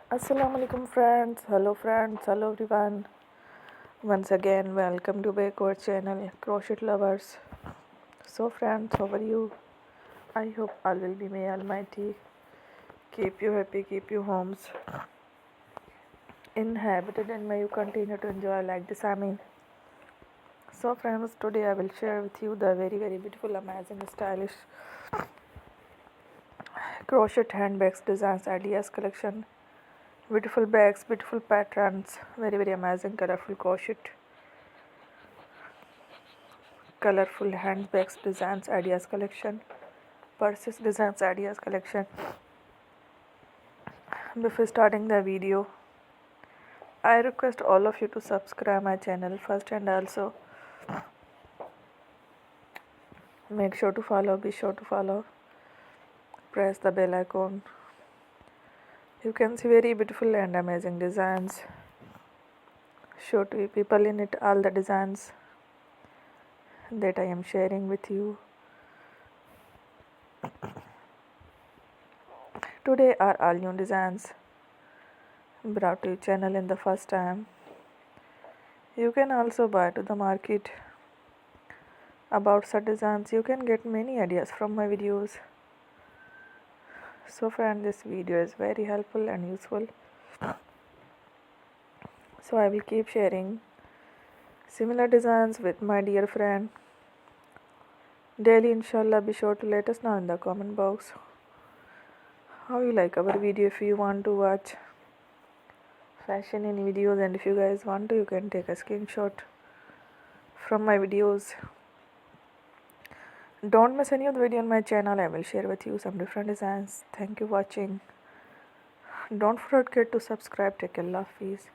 Assalamu alaikum friends, hello everyone. Once again, welcome to back our channel, Crochet Lovers. So friends, how are you? I hope all will be may Almighty keep you happy, keep you homes inhabited, and may you continue to enjoy like this. So friends, today I will share with you the very beautiful, amazing, stylish crochet handbags designs ideas collection. Beautiful bags, beautiful patterns, very amazing, colorful crochet colorful handbags designs ideas collection, purses designs ideas collection. Before starting the video, I request all of you to subscribe my channel first, and also be sure to follow, press the bell icon. You can see very beautiful and amazing designs. Show to people in it all the designs that I am sharing with you. Today are all new designs brought to your channel in the first time. You can also buy to the market about such designs. You can get many ideas from my videos. So friend, this video is very helpful and useful. So I will keep sharing similar designs with my dear friend daily, inshallah. Be sure to let us know in the comment box how you like our video. If you want to watch fashion in videos, and if you guys want to, you can take a screenshot from my videos. Don't miss any of the video on my channel. I will share with you some different designs. Thank you for watching. Don't forget to subscribe. Take care. Allah Hafiz.